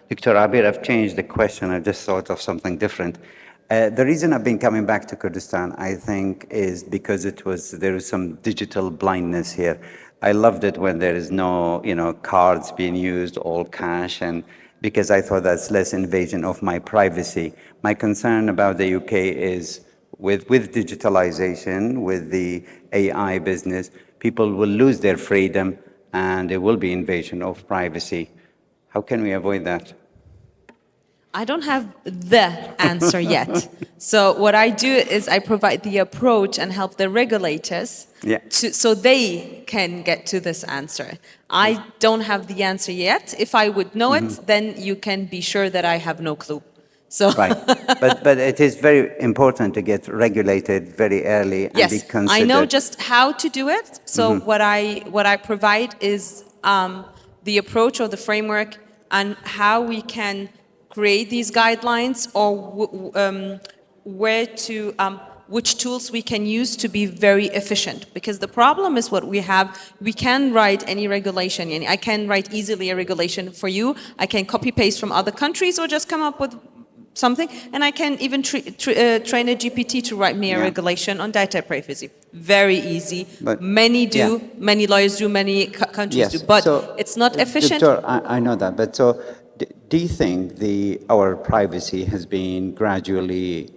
Dr. Abir, I've changed the question. I just thought of something different. The reason I've been coming back to Kurdistan, I think, is because there is some digital blindness here. I loved it when there is no, cards being used, all cash, and because I thought that's less invasion of my privacy. My concern about the UK is with digitalization, with the AI business, people will lose their freedom and there will be invasion of privacy. How can we avoid that? I don't have the answer yet. So what I do is I provide the approach and help the regulators so they can get to this answer. I don't have the answer yet. If I would know it, then you can be sure that I have no clue. So right, but it is very important to get regulated very early and be considered. I know just how to do it. So what I provide is the approach or the framework and how we can create these guidelines or which tools we can use to be very efficient. Because the problem is what we have, we can write any regulation. I can write easily a regulation for you. I can copy paste from other countries or just come up with something, and I can even train a GPT to write me a regulation on data privacy. Very easy. But many do, many lawyers do, many countries do, but it's not efficient. Doctor, I know that, but so do you think our privacy has been gradually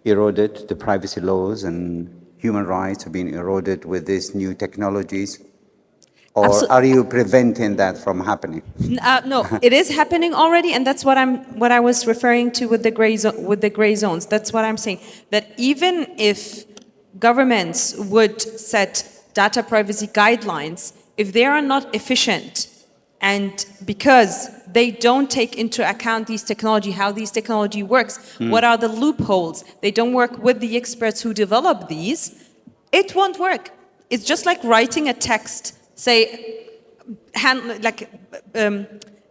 eroded, the privacy laws and human rights have been eroded with these new technologies? Or are you preventing that from happening? No, it is happening already, and that's what I was referring to with the gray zones. That's what I'm saying. That even if governments would set data privacy guidelines, if they are not efficient, and because they don't take into account how these technology works, what are the loopholes? They don't work with the experts who develop these. It won't work. It's just like writing a text. Say,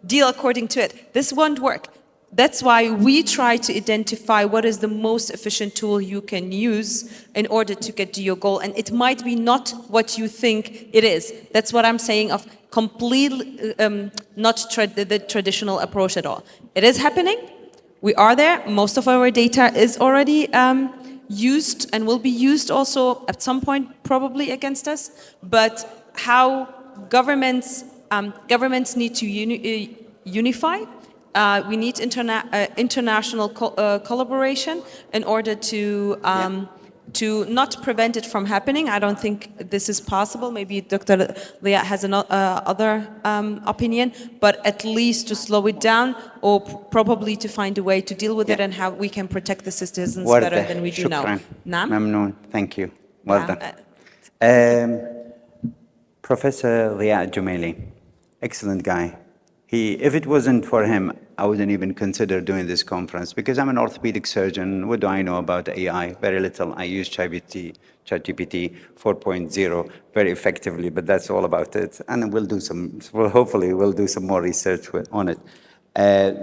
deal according to it. This won't work. That's why we try to identify what is the most efficient tool you can use in order to get to your goal. And it might be not what you think it is. That's what I'm saying of completely not the traditional approach at all. It is happening. We are there. Most of our data is already used and will be used also at some point probably against us. But how governments need to unify. We need international collaboration in order to not prevent it from happening. I don't think this is possible. Maybe Dr. Leah has another opinion, but at least to slow it down or probably to find a way to deal with it and how we can protect the citizens better than we do now. Mamnoon. Thank you. Well done. Professor Leah Jumaili, excellent guy. If it wasn't for him, I wouldn't even consider doing this conference because I'm an orthopedic surgeon. What do I know about AI? Very little. I use ChatGPT 4.0 very effectively, but that's all about it. And hopefully we'll do some more research on it.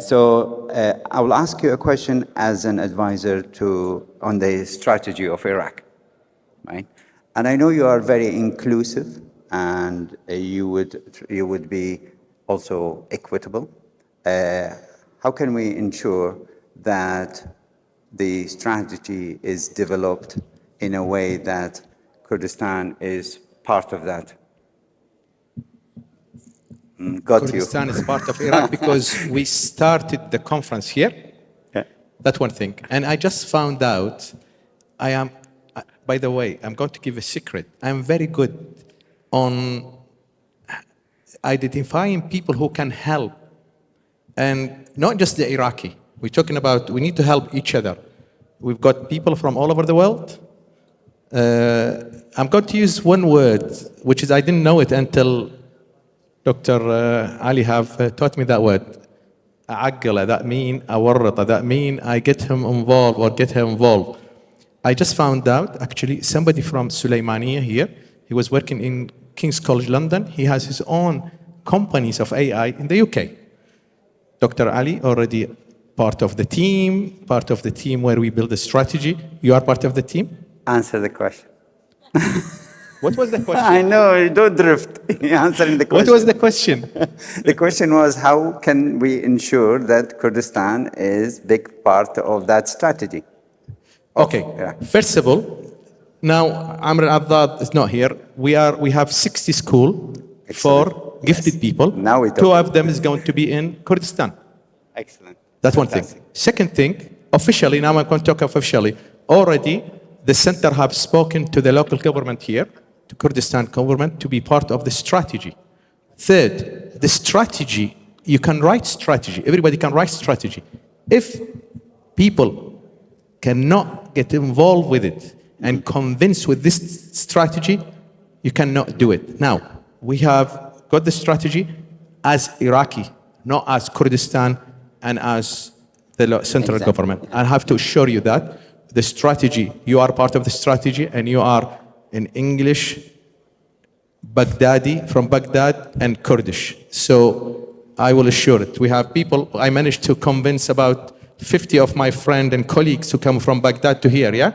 So I will ask you a question as an advisor on the strategy of Iraq, right? And I know you are very inclusive and you would be also equitable. How can we ensure that the strategy is developed in a way that Kurdistan is part of that? Kurdistan is part of Iraq because we started the conference here. Yeah. That's one thing. And I just found out, by the way, I'm going to give a secret. I'm very good on identifying people who can help. And not just the Iraqi. We're talking about, we need to help each other. We've got people from all over the world. I'm going to use one word, which is I didn't know it until Dr. Ali have taught me that word. أعقل, that mean أورط, that mean I get him involved or get her involved. I just found out, actually, somebody from Sulaimaniya here, he was working in King's College London. He has his own companies of AI in the UK. Dr. Ali already part of the team where we build a strategy. You are part of the team? Answer the question. What was the I question? know, don't drift. You're answering the question. What was the question? The question was, how can we ensure that Kurdistan is big part of that strategy? Okay. Yeah. First of all, now Amr Adad is not here. We have 60 school Excellent. for gifted Yes. people. Now we talk. 2 of them is going to be in Kurdistan. Excellent. That's one thing. Fantastic. Second thing, officially, now I'm going to talk officially, already the center have spoken to the local government here, to Kurdistan government, to be part of the strategy. Third, the strategy, you can write strategy. Everybody can write strategy. If people cannot get involved with it and convince with this strategy, you cannot do it. Now, we have got the strategy as Iraqi, not as Kurdistan and as the central Exactly. government. I have to assure you that the strategy, you are part of the strategy and you are in English, Baghdadi, from Baghdad, and Kurdish. So I will assure it. We have people, I managed to convince about 50 of my friends and colleagues who come from Baghdad to here, yeah?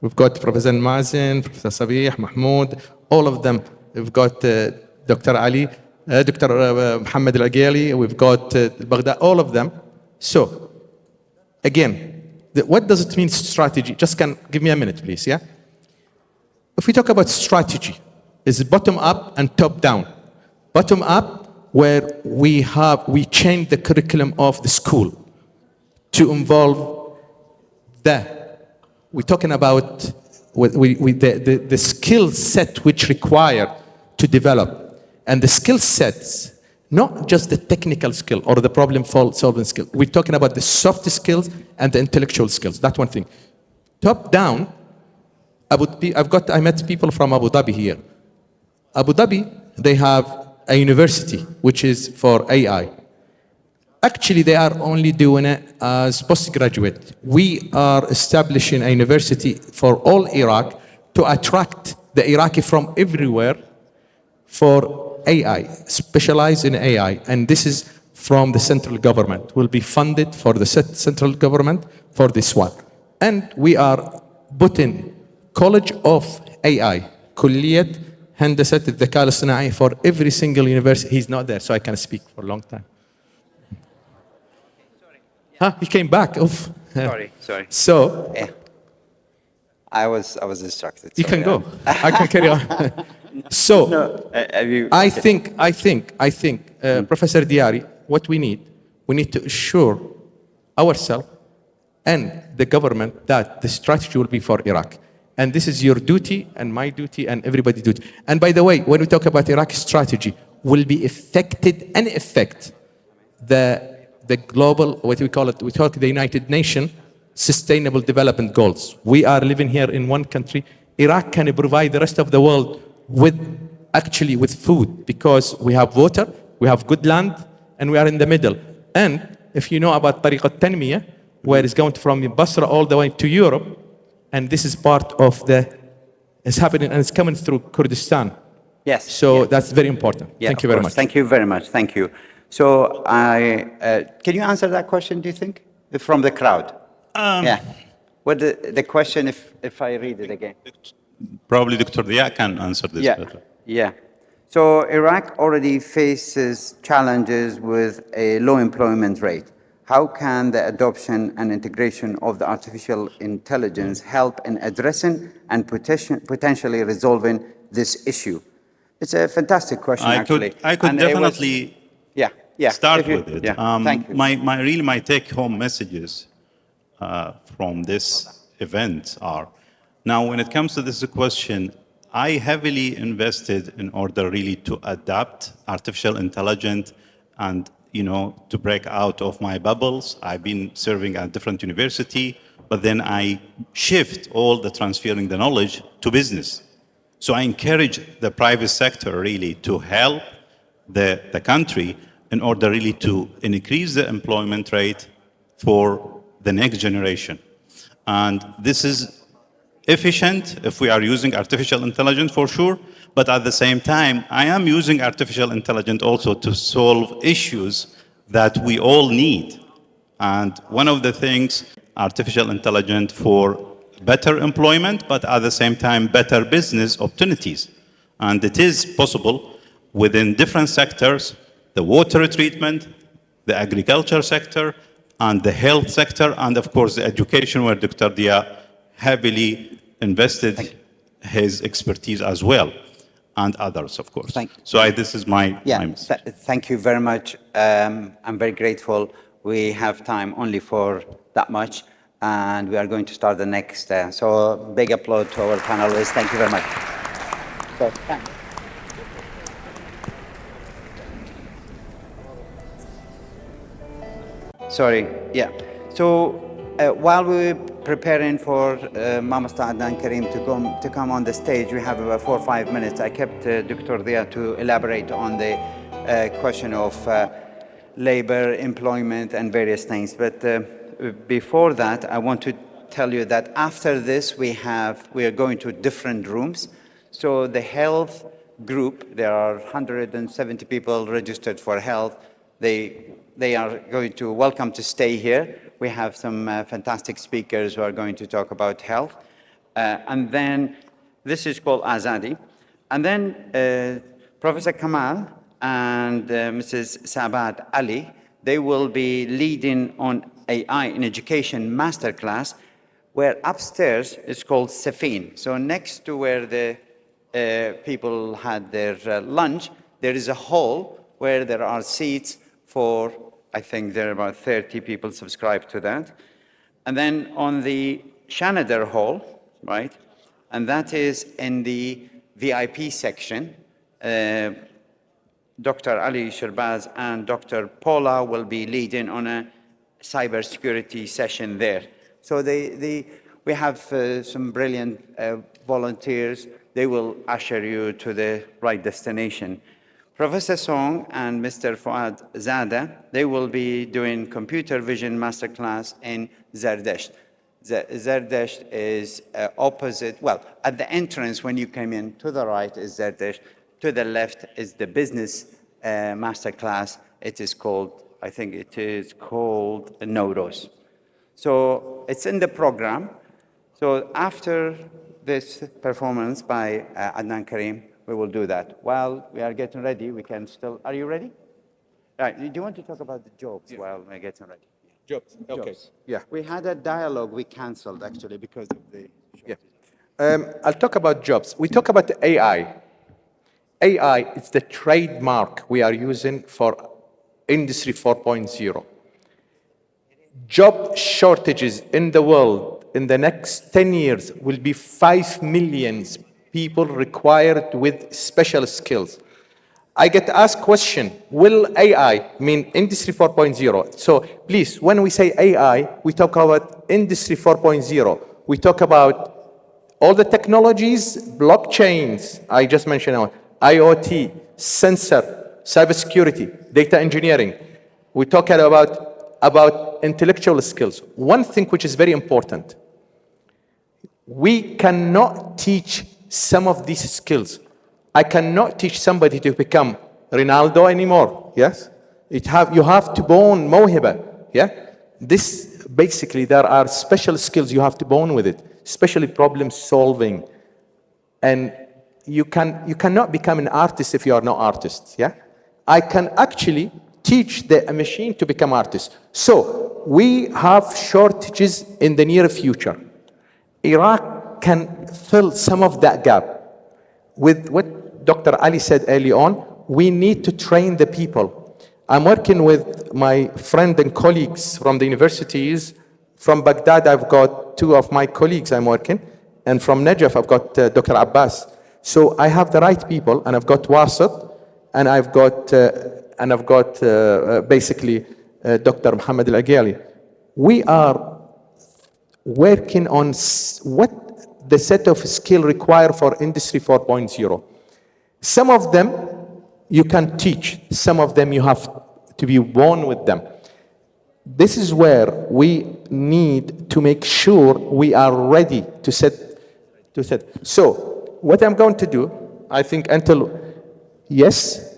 We've got Professor Mazen, Professor Sabih, Mahmoud, all of them. We've got Dr. Ali, Dr. Muhammad Al-Aghili, we've got Baghdad, all of them. So, again, what does it mean strategy? Just give me a minute, please, yeah? If we talk about strategy, it's bottom up and top down. Bottom up, where we change the curriculum of the school to involve we're talking about the skill set which required to develop. And the skill sets, not just the technical skill or the problem solving skill. We're talking about the soft skills and the intellectual skills. That's one thing. Top down, I met people from Abu Dhabi here. Abu Dhabi, they have a university which is for AI. Actually, they are only doing it as postgraduate. We are establishing a university for all Iraq to attract the Iraqi from everywhere for AI, specialize in AI. And this is from the central government, will be funded for the central government for this one. And we are putting College of AI, Kulliyat Handasat al-Dhaka al-Sana'i for every single university. He's not there, so I can speak for a long time. He came back. Oof. Sorry. So, Yeah. I was distracted. you Sorry. can go. I can carry on. So, No, I think, Professor Diari, what we need to assure ourselves and the government that the strategy will be for Iraq. And this is your duty and my duty and everybody's duty. And by the way, when we talk about Iraqi strategy, will be affected and affect the global, what we call it, we talk the United Nations Sustainable Development Goals. We are living here in one country. Iraq can provide the rest of the world with food because we have water, we have good land, and we are in the middle. And if you know about Tariq al-Tanmiyah, where it's going from Basra all the way to Europe, and this is part of it's happening and it's coming through Kurdistan. Yes. So yeah. that's very important. Yeah, Thank you of very course. much. Thank you very much. Thank you. So can you answer that question, do you think? From the crowd. Yeah. What the question, if I read it again? Probably Dr. Dia can answer this better. Yeah. So Iraq already faces challenges with a low employment rate. How can the adoption and integration of the artificial intelligence help in addressing and potentially resolving this issue? It's a fantastic question, actually. I could And definitely start with it. Yeah. Thank you. My take-home messages from this event are, now when it comes to this question, I heavily invested in order really to adapt artificial intelligence and to break out of my bubbles. I've been serving at different university, but then I shift all the transferring the knowledge to business. So I encourage the private sector really to help the country in order really to increase the employment rate for the next generation. And this is efficient if we are using artificial intelligence for sure, but at the same time, I am using artificial intelligence also to solve issues that we all need. And one of the things, artificial intelligence for better employment, but at the same time, better business opportunities. And it is possible within different sectors, the water treatment, the agriculture sector, and the health sector, and of course, the education, where Dr. Dia heavily invested his expertise as well, and others, of course. Thank you. So this is my Thank you very much. I'm very grateful. We have time only for that much, and we are going to start the next. So big applause to our panelists. Thank you very much. So, thanks. Sorry, yeah. So while we're preparing for Mama Adnan Kareem to come on the stage, we have about 4 or 5 minutes. I kept Dr. Dia to elaborate on the question of labor, employment, and various things. But before that, I want to tell you that after this, we are going to different rooms. So the health group, there are 170 people registered for health. They are going to welcome to stay here. We have some fantastic speakers who are going to talk about health. And then this is called Azadi. And then Professor Kamal and Mrs. Sabat Ali, they will be leading on AI in Education Masterclass, where upstairs is called Safin. So next to where the people had their lunch, there is a hall where there are seats for, I think there are about 30 people subscribed to that. And then on the Shanader Hall, right? And that is in the VIP section. Dr. Ali Sherbaz and Dr. Paula will be leading on a cybersecurity session there. So we have some brilliant volunteers. They will usher you to the right destination. Professor Song and Mr. Fuad Zada, they will be doing computer vision masterclass in Zardesht. Zardesht is opposite, well, at the entrance when you came in, to the right is Zardesht, to the left is the business masterclass. It is called, I think it is called Nodos. So it's in the program. So after this performance by Adnan Kareem, we will do that. While we are getting ready, we can still, are you ready? Right, do you want to talk about the jobs while we're getting ready? Jobs, okay. Jobs. Yeah. We had a dialogue we canceled actually because of the... I'll talk about jobs. We talk about AI. AI is the trademark we are using for Industry 4.0. Job shortages in the world in the next 10 years will be 5 million people required with special skills. I get asked question, will AI mean Industry 4.0? So please, when we say AI, we talk about Industry 4.0. We talk about all the technologies, blockchains, I just mentioned, IoT, sensor, cybersecurity, data engineering. We talk about intellectual skills. One thing which is very important, we cannot teach some of these skills. I cannot teach somebody to become Ronaldo anymore, yes? You have to born موهبة, yeah? This, basically, there are special skills you have to born with it, especially problem solving. And you cannot become an artist if you are not artist, yeah? I can actually teach the machine to become artist. So we have shortages in the near future. Iraq can fill some of that gap. With what Dr. Ali said early on, we need to train the people. I'm working with my friend and colleagues from the universities. From Baghdad, I've got 2 of my colleagues I'm working. And from Najaf, I've got Dr. Abbas. So I have the right people, and I've got Wasit, and I've got basically Dr. Muhammad Al-Aghali. We are working on what the set of skill required for Industry 4.0. Some of them you can teach, some of them you have to be born with them. This is where we need to make sure we are ready to set. So what I'm going to do, I think yes,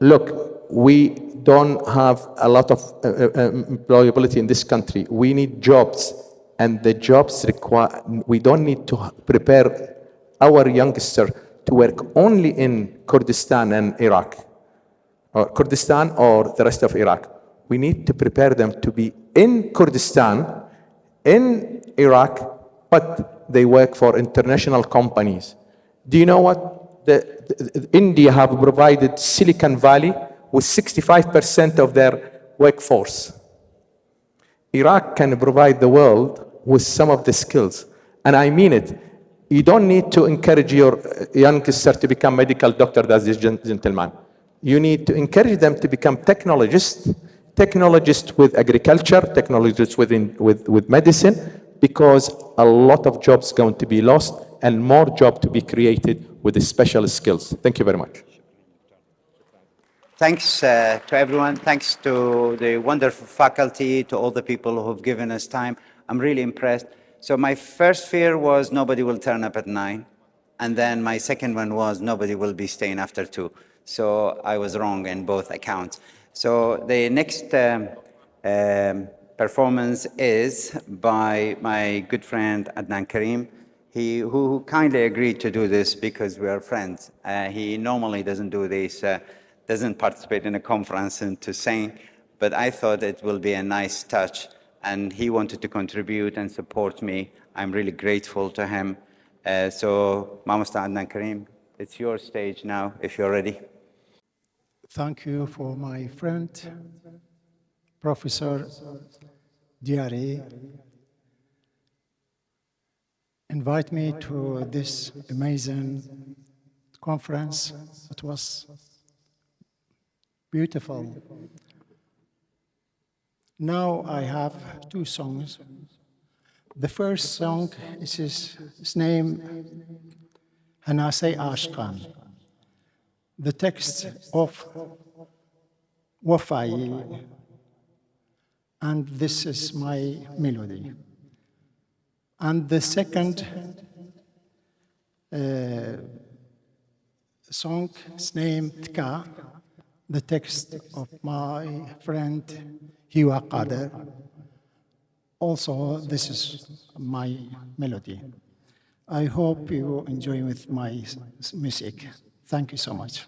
look, we don't have a lot of employability in this country. We need jobs. and the jobs require, we don't need to prepare our youngster to work only in Kurdistan and Iraq, or Kurdistan or the rest of Iraq. We need to prepare them to be in Kurdistan, in Iraq, but they work for international companies. Do you know what? India have provided Silicon Valley with 65% of their workforce. Iraq can provide the world with some of the skills. And I mean it. You don't need to encourage your youngster to become medical doctor, as this gentleman. You need to encourage them to become technologists with agriculture, technologists with medicine, because a lot of jobs going to be lost and more jobs to be created with the special skills. Thank you very much. Thanks to everyone. Thanks to the wonderful faculty, to all the people who have given us time. I'm really impressed. So my first fear was nobody will turn up at 9. And then my second one was nobody will be staying after 2. So I was wrong in both accounts. So the next performance is by my good friend Adnan Kareem, who kindly agreed to do this because we are friends. He normally doesn't do this, doesn't participate in a conference and to sing, but I thought it will be a nice touch, and he wanted to contribute and support me. I'm really grateful to him. So, Mr. Adnan Kareem, it's your stage now, if you're ready. Thank you for my friend, Professor Diari, invite me to this amazing conference. It was beautiful. Now I have 2 songs. The first song is his name, Hanasei Ashkan. The text of Wafai, and this is my melody. And the second song is named Tka, the text of my friend Hiwa Qadir. Also, this is my melody. I hope you enjoy with my music. Thank you so much.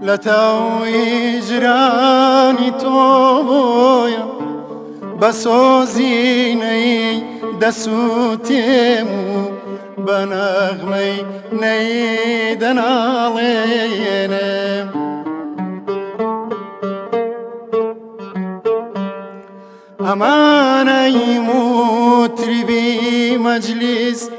لتوي جراني توبويا بسوزيني دسوتيمو بنغمي نيدن علينا أمانة يموت ربي مجلس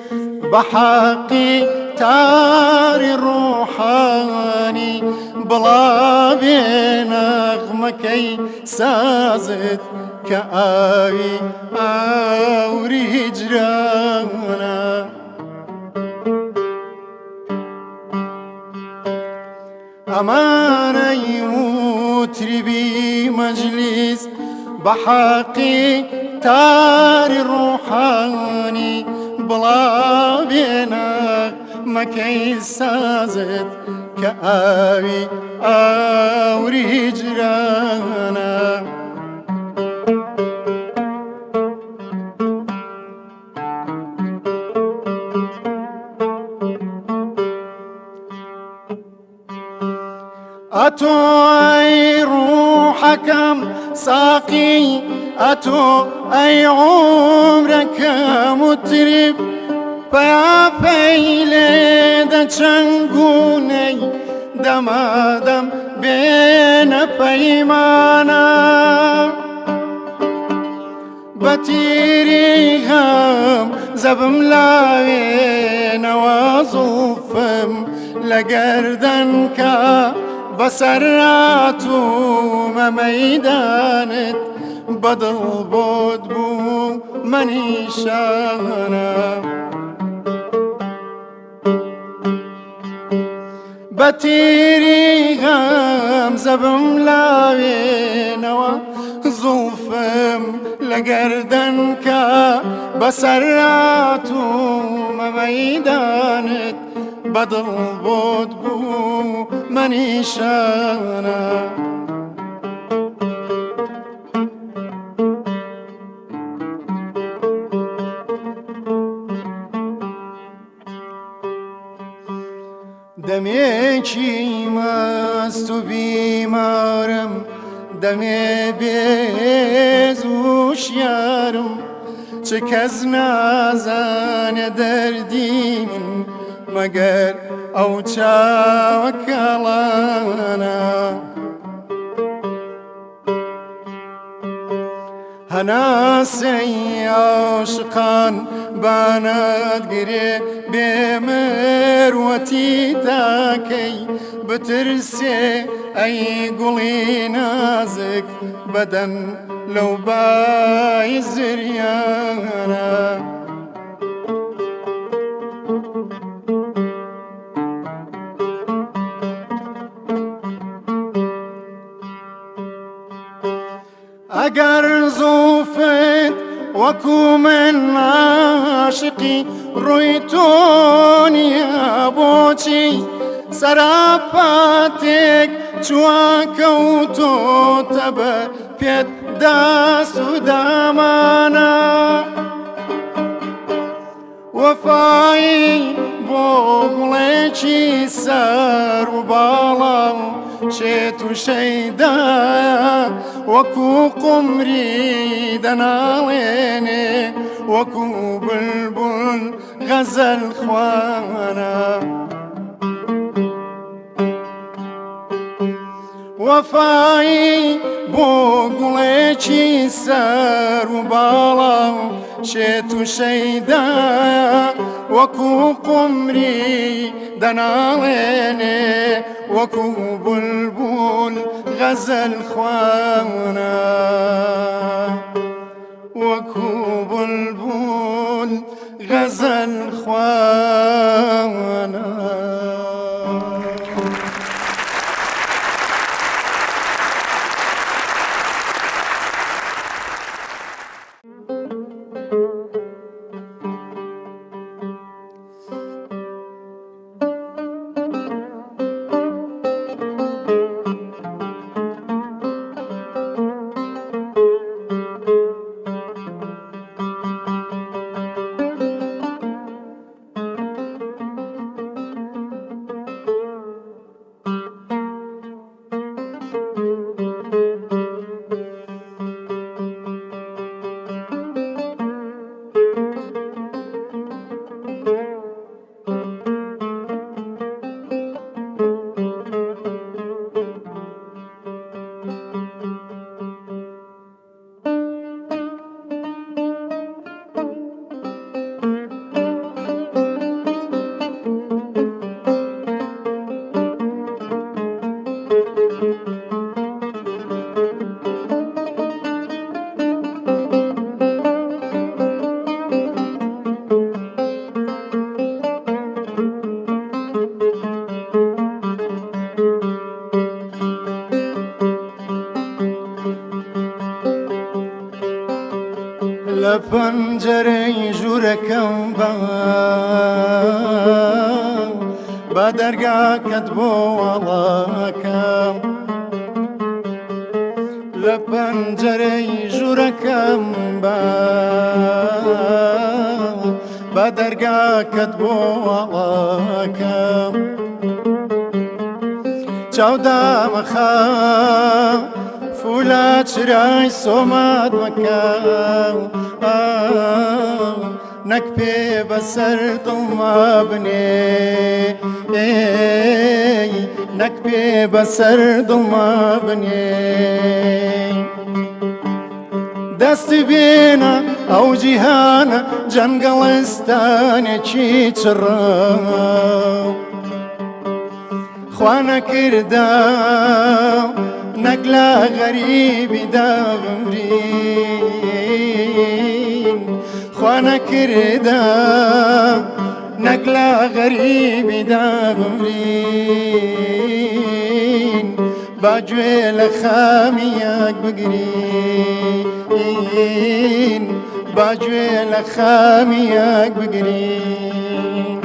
بحقي تاري الروحاني بلا بين أغمكي سازت كآي أوري جرانا أمانة يموت ربي مجلس بحقي تاري روحاني بلا بينا مكي سازت كآوي آوري جرانا أتو أي روحكم ساقي أتو أي عمرك مطرب فيا فيلي دا چنگوني دمادم بين پیمانا بتيري غم زبم لاوي نوازوفم لگردن كا بسراتو ما ميدانت بدل بود بو مني شانا بتيري غم زبم لاوي نوا زوفم لگردن كا بسراتو ما ميدانت بدل بود بو مني شانا دمێکی مەست و بیمارم دەمێ بێز و شیارم چ کەس نازانێ دەردی من مەگەر ئەو چاوە کاڵانە هەناسەی عاشقان بانات گرێ بێمەروەتی تاکەی بترسێ ئەی گوڵی نازک بەدەن لەو بای زریانە ئەگەر زووفت وەکو من عاشقی ڕووی تۆ نییە بۆچی سەراپاتێک چووەکەوتۆتە بە پێت داست و دامانە وەفایی بۆ گوڵێکی سەر و باڵام شێت و شەیدایە وەکو قومری دەناڵێنێ وەکو بولبول غەزەل خوانە وەفایی بۆ گوڵێکی سەر و باڵام شێت و شەیدایە وەکو قومری دەناڵێنێ وەکو بولبول غەزەل خوانە وەکو بولبول غەزەل خوانە لپنجرەی ژوورەکەم بە دەرگاکەت بۆ وەڵاکەم لە پەنجەرەی ژوورەکەم بە دەرگاکەت بۆ وەڵاکەم چاودامەخە فولا چرای سۆمات مەکە نەک پێ بەسەر دڵما بنێ نەک پێ بەسەر دڵما بنێ دەستی بێنە ئەو جیهانە جەنگەڵستانێکی چڕە خوا نەکردا نەک لە غەریبی دابمرین خوا نەکردا نەک لە غەریبی دابمرین با گوێ لە خامی یەک بگرین با گوێ لە خامی یەک بگرین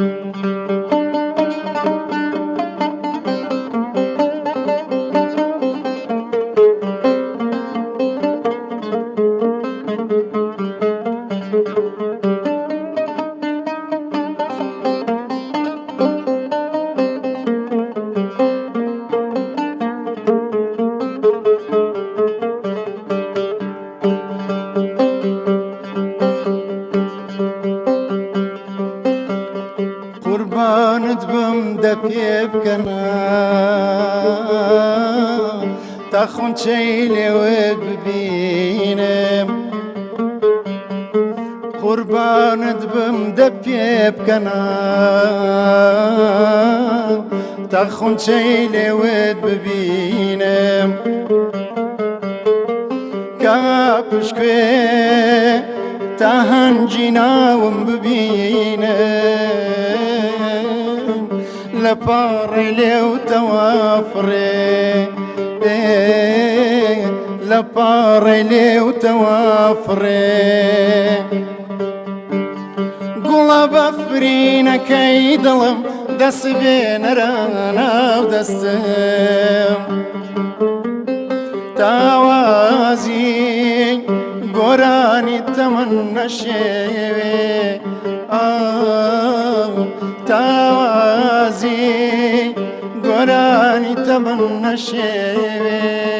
قوربانت بم دە پێ بکەنە تا خونچەی لێوت ببینم قوربانت بم دە پێ بکەنە تا خونچەی لێوت ببینم کا پشکوێ تا هەنگی ناوم ببینم لە پاڕی لێوتەوە فڕێ لە پاڕی لێوتەوە فڕێ گوڵە بەفرینەکەی دڵم دەست بێنەرە ناو دەستم تاوازی گۆرانی تەمەن نەشێوێ تاوازی گۆرانی تەمەن نەشێوێ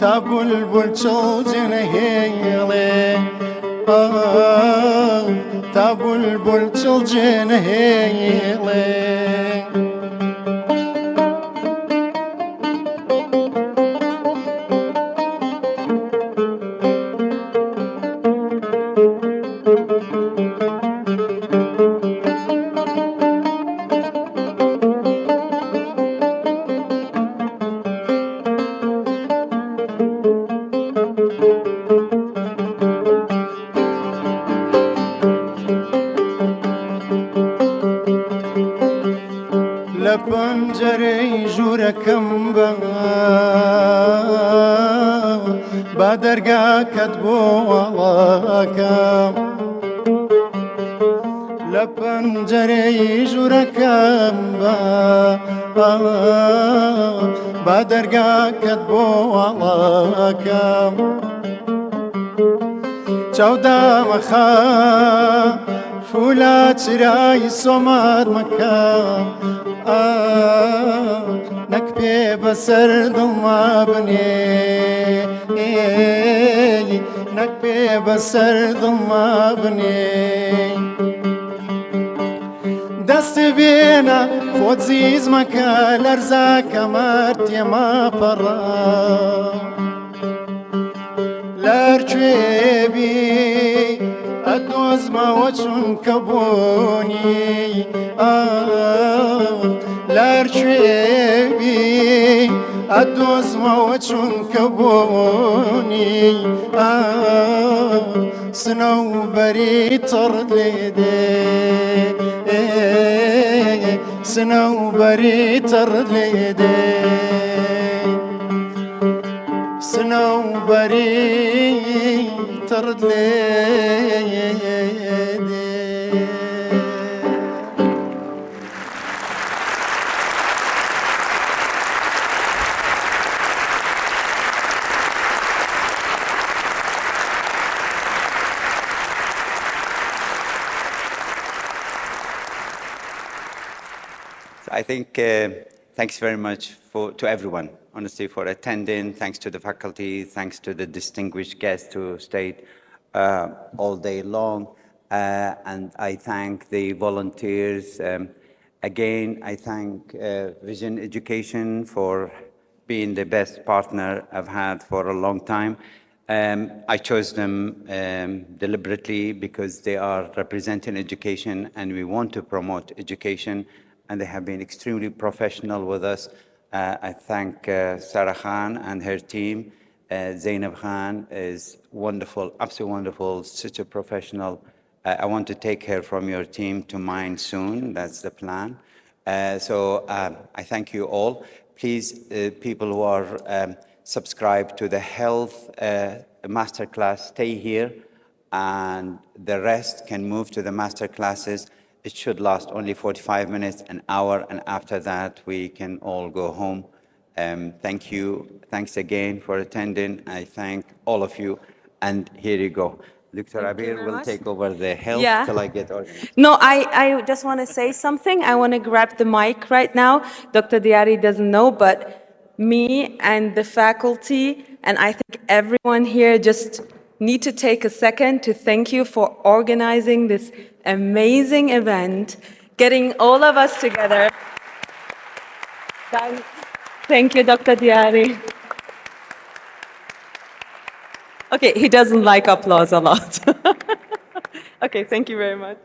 تا بولبول چڵجنە هێڵێ تا بولبول چڵجنە هێڵێ لە پەنجەرەی ژوورەکەم بە دەرگاکەت بۆ وەڵاکەم لە پەنجەرەی ژوورەکەم بە دەرگاکەت بۆ وەڵاکەم چاودامەخە فولا چرای سۆمات مەکە نەک پێ بەسەر دڵما بنێ نەک پێ بەسەر دڵما بنێ دەست بێنە خۆت زیز مەکە لەرزاکە مەر تێما پەڕە لەرکوێبی ئەدۆزمەوە چونکە بوونی لەرکوێبی ئەدۆزمەوە چونکە بوونی سنەوبەری تڕ لێدێ سنەوبەری تڕ لێدێ صنوبري ترد ليدي I think thanks very much to everyone, honestly, for attending. Thanks to the faculty. Thanks to the distinguished guests who stayed all day long. And I thank the volunteers. Again, I thank Vision Education for being the best partner I've had for a long time. I chose them deliberately because they are representing education and we want to promote education, and they have been extremely professional with us. I thank Sarah Khan and her team. Zainab Khan is wonderful, absolutely wonderful, such a professional. I want to take her from your team to mine soon. That's the plan. So I thank you all. Please, people who are subscribed to the health masterclass, stay here, and the rest can move to the master classes. It should last only 45 minutes, an hour, and after that, we can all go home. Thank you. Thanks again for attending. I thank all of you. And here you go. Dr. Abir will take over the health till I get organized. No, I just want to say something. I want to grab the mic right now. Dr. Diari doesn't know, but me and the faculty, and I think everyone here just need to take a second to thank you for organizing this amazing event, getting all of us together. Thank you, Dr. Diari. Okay, he doesn't like applause a lot. Okay, thank you very much.